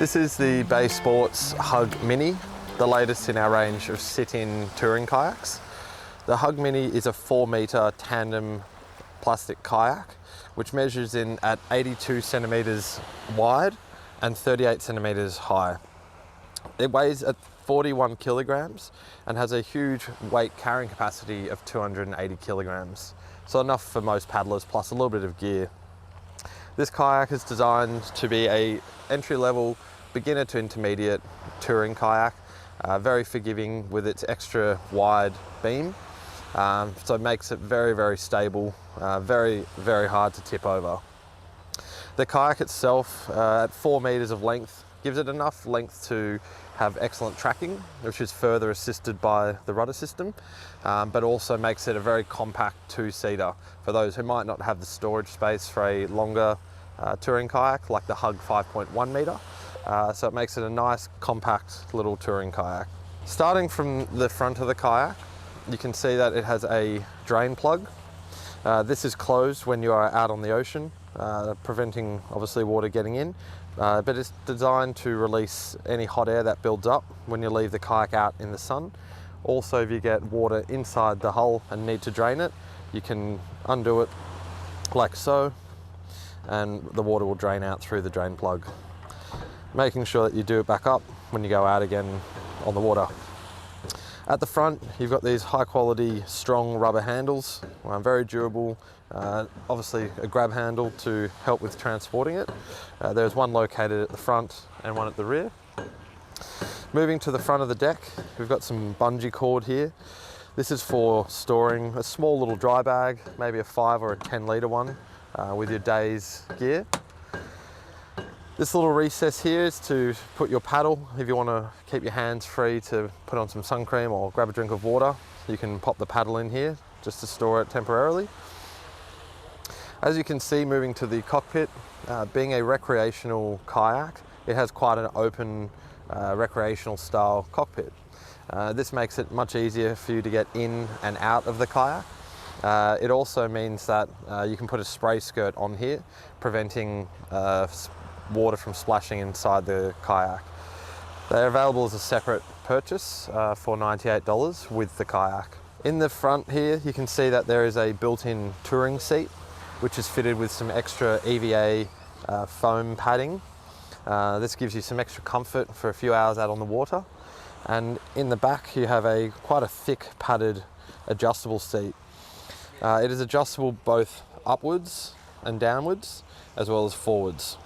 This is the Bay Sports Hug Mini, the latest in our range of sit-in touring kayaks. The Hug Mini is a 4-metre tandem plastic kayak, which measures in at 82 centimetres wide and 38 centimetres high. It weighs at 41 kilograms and has a huge weight carrying capacity of 280 kilograms. So enough for most paddlers, plus a little bit of gear. This kayak is designed to be a entry-level, beginner to intermediate touring kayak, very forgiving with its extra wide beam, so it makes it very, very stable, very, very hard to tip over. The kayak itself, at 4 meters of length, gives it enough length to have excellent tracking, which is further assisted by the rudder system, but also makes it a very compact two-seater for those who might not have the storage space for a longer touring kayak like the Hug 5.1 meter. So it makes it a nice compact little touring kayak. Starting from the front of the kayak, you can see that it has a drain plug. This is closed when you are out on the ocean, preventing obviously water getting in, but it's designed to release any hot air that builds up when you leave the kayak out in the sun. Also, if you get water inside the hull and need to drain it, you can undo it like so, and the water will drain out through the drain plug, making sure that you do it back up when you go out again on the water. At the front, you've got these high quality, strong rubber handles, very durable, obviously a grab handle to help with transporting it. There's one located at the front and one at the rear. Moving to the front of the deck, we've got some bungee cord here. This is for storing a small little dry bag, maybe a 5 or a 10 litre one, with your day's gear. This little recess here is to put your paddle. If you want to keep your hands free to put on some sun cream or grab a drink of water, you can pop the paddle in here just to store it temporarily. As you can see, moving to the cockpit, being a recreational kayak, it has quite an open recreational style cockpit. This makes it much easier for you to get in and out of the kayak. It also means that you can put a spray skirt on here, preventing water from splashing inside the kayak. They're available as a separate purchase for $98 with the kayak. In the front here, you can see that there is a built-in touring seat, which is fitted with some extra EVA foam padding. This gives you some extra comfort for a few hours out on the water. And in the back, you have quite a thick padded adjustable seat. It is adjustable both upwards and downwards, as well as forwards.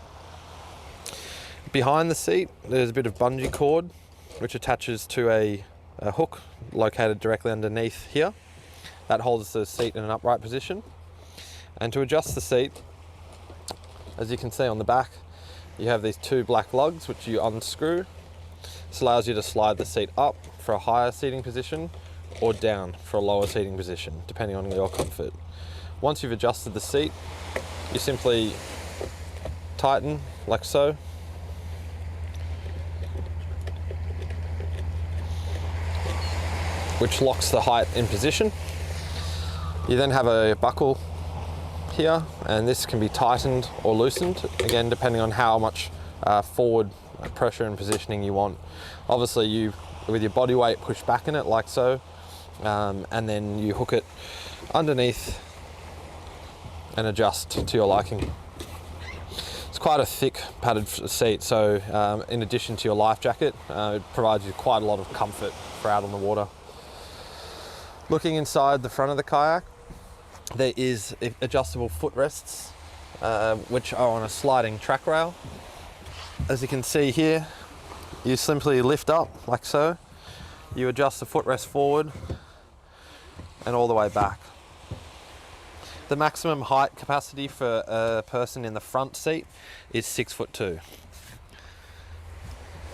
Behind the seat, there's a bit of bungee cord, which attaches to a hook located directly underneath here. That holds the seat in an upright position. And to adjust the seat, as you can see on the back, you have these 2 black lugs, which you unscrew. This allows you to slide the seat up for a higher seating position or down for a lower seating position, depending on your comfort. Once you've adjusted the seat, you simply tighten like so. Which locks the height in position. You then have a buckle here, and this can be tightened or loosened, again depending on how much forward pressure and positioning you want. Obviously, you, with your body weight, push back in it like so, and then you hook it underneath and adjust to your liking. It's quite a thick padded seat, so in addition to your life jacket, it provides you quite a lot of comfort for out on the water. Looking inside the front of the kayak, there is adjustable footrests, which are on a sliding track rail. As you can see here, you simply lift up like so. You adjust the footrest forward and all the way back. The maximum height capacity for a person in the front seat is 6'2".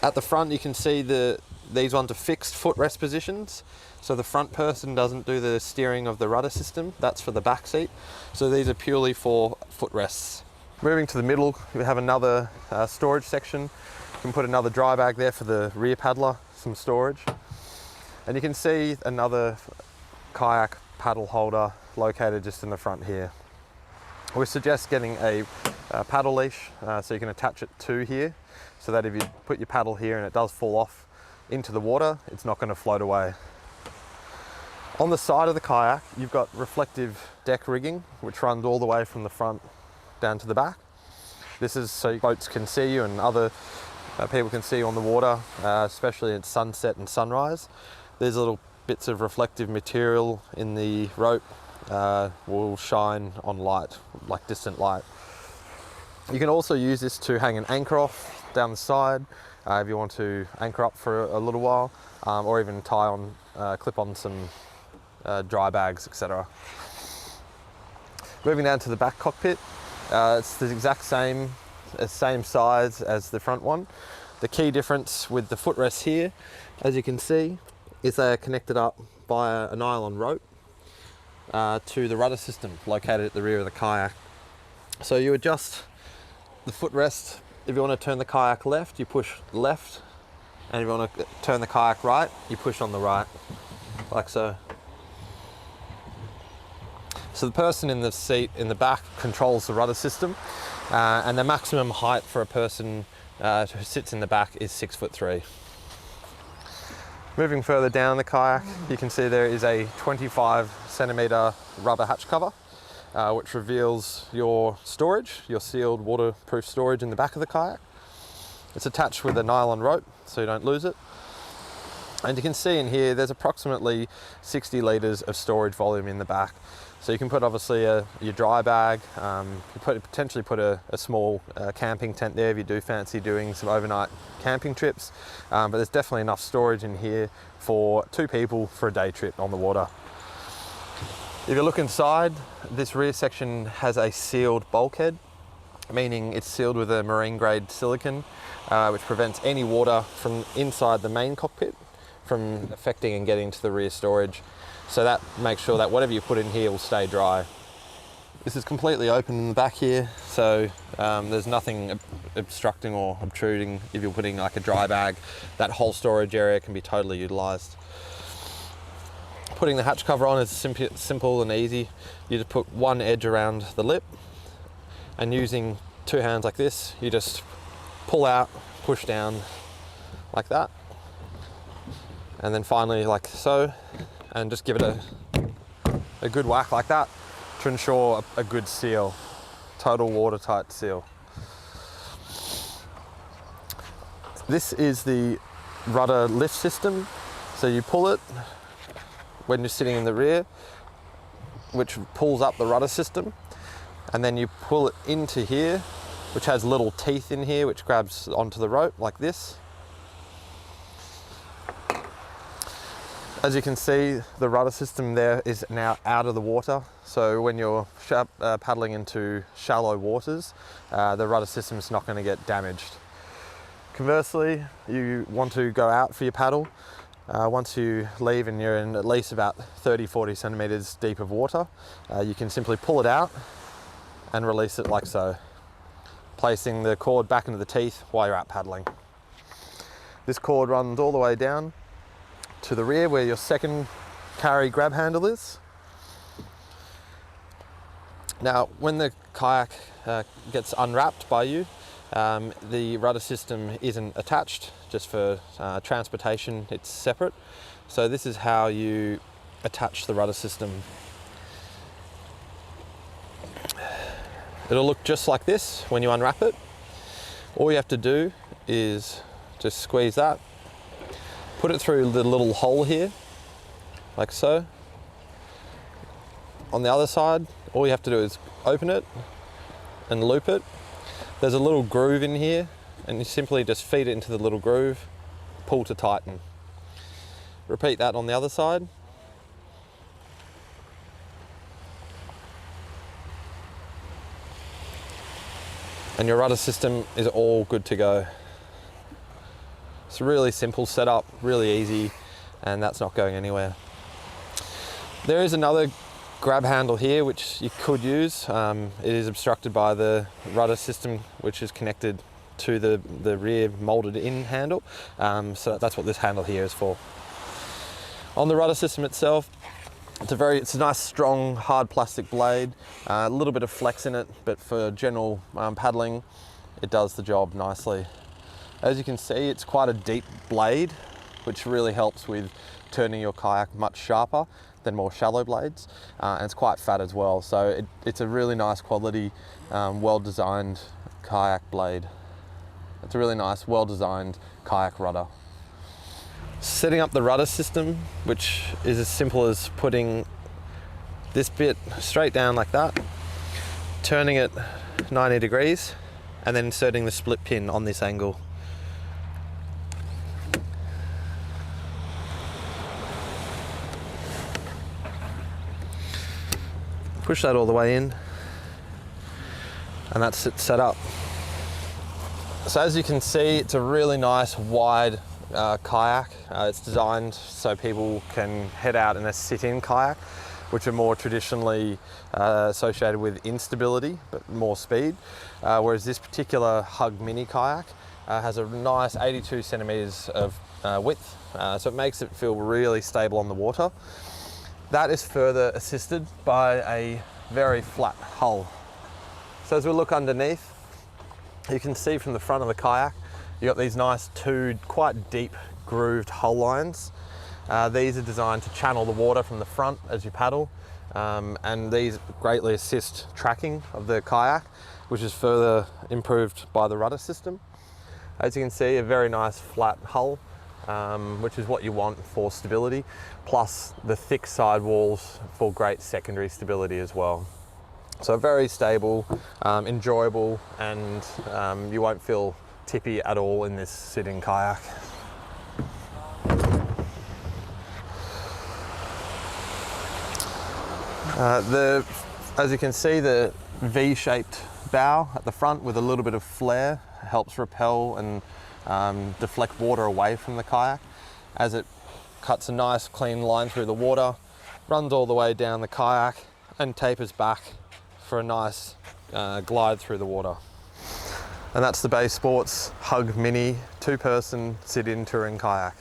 At the front, you can see these ones are fixed footrest positions. So the front person doesn't do the steering of the rudder system, that's for the back seat. So these are purely for footrests. Moving to the middle, we have another storage section. You can put another dry bag there for the rear paddler, some storage. And you can see another kayak paddle holder located just in the front here. We suggest getting a paddle leash so you can attach it to here, so that if you put your paddle here and it does fall off into the water, it's not going to float away. On the side of the kayak, you've got reflective deck rigging, which runs all the way from the front down to the back. This is so boats can see you and other people can see you on the water, especially at sunset and sunrise. These little bits of reflective material in the rope will shine on light, like distant light. You can also use this to hang an anchor off down the side if you want to anchor up for a little while, or even tie on, clip on some dry bags, etc. Moving down to the back cockpit, it's the exact same size as the front one. The key difference with the footrests here, as you can see, is they are connected up by a nylon rope to the rudder system located at the rear of the kayak. So you adjust the footrest. If you want to turn the kayak left, you push left, and if you want to turn the kayak right, you push on the right, like so. So the person in the seat in the back controls the rudder system, and the maximum height for a person who sits in the back is 6'3". Moving further down the kayak, you can see there is a 25cm rubber hatch cover, which reveals your storage, your sealed waterproof storage in the back of the kayak. It's attached with a nylon rope so you don't lose it. And you can see in here there's approximately 60 litres of storage volume in the back. So you can put obviously your dry bag, you potentially put a small camping tent there if you do fancy doing some overnight camping trips, but there's definitely enough storage in here for 2 people for a day trip on the water. If you look inside, this rear section has a sealed bulkhead, meaning it's sealed with a marine grade silicone, which prevents any water from inside the main cockpit from affecting and getting to the rear storage. So that makes sure that whatever you put in here will stay dry. This is completely open in the back here, so there's nothing obstructing or obtruding. If you're putting like a dry bag, that whole storage area can be totally utilised. Putting the hatch cover on is simple and easy. You just put one edge around the lip, and using 2 hands like this, you just pull out, push down like that, and then finally like so, and just give it a good whack like that to ensure a good seal, total watertight seal. This is the rudder lift system. So you pull it when you're sitting in the rear, which pulls up the rudder system, and then you pull it into here, which has little teeth in here which grabs onto the rope like this. As you can see, the rudder system there is now out of the water. So when you're paddling into shallow waters, the rudder system is not going to get damaged. Conversely, you want to go out for your paddle. Once you leave and you're in at least about 30-40 centimeters deep of water, you can simply pull it out and release it like so, placing the cord back into the teeth while you're out paddling. This cord runs all the way down to the rear where your second carry grab handle is. Now, when the kayak gets unwrapped by you, the rudder system isn't attached, just for transportation, it's separate. So this is how you attach the rudder system. It'll look just like this when you unwrap it. All you have to do is just squeeze that, put it through the little hole here, like so. On the other side, all you have to do is open it and loop it. There's a little groove in here, and you simply just feed it into the little groove, pull to tighten. Repeat that on the other side. And your rudder system is all good to go. It's a really simple setup, really easy, and that's not going anywhere. There is another grab handle here which you could use. It is obstructed by the rudder system, which is connected to the rear molded in handle. So that's what this handle here is for. On the rudder system itself, It's a nice, strong, hard plastic blade. A little bit of flex in it, but for general paddling, it does the job nicely. As you can see, it's quite a deep blade, which really helps with turning your kayak much sharper than more shallow blades. And it's quite fat as well, so it's a really nice quality, well-designed kayak blade. It's a really nice, well-designed kayak rudder. Setting up the rudder system, which is as simple as putting this bit straight down like that, turning it 90 degrees, and then inserting the split pin on this angle. Push that all the way in, and that's it set up. So as you can see, it's a really nice wide kayak. It's designed so people can head out in a sit-in kayak, which are more traditionally associated with instability but more speed, whereas this particular Hug Mini kayak has a nice 82 centimeters of width, so it makes it feel really stable on the water. That is further assisted by a very flat hull. So as we look underneath, you can see from the front of the kayak, you've got these nice two quite deep grooved hull lines. These are designed to channel the water from the front as you paddle, and these greatly assist tracking of the kayak, which is further improved by the rudder system. As you can see, a very nice flat hull, which is what you want for stability, plus the thick sidewalls for great secondary stability as well. So very stable, enjoyable, and you won't feel tippy at all in this sit-in kayak. As you can see, the V-shaped bow at the front with a little bit of flare helps repel and deflect water away from the kayak, as it cuts a nice clean line through the water, runs all the way down the kayak, and tapers back for a nice glide through the water. And that's the Bay Sports Hug Mini 2-person sit-in touring kayak.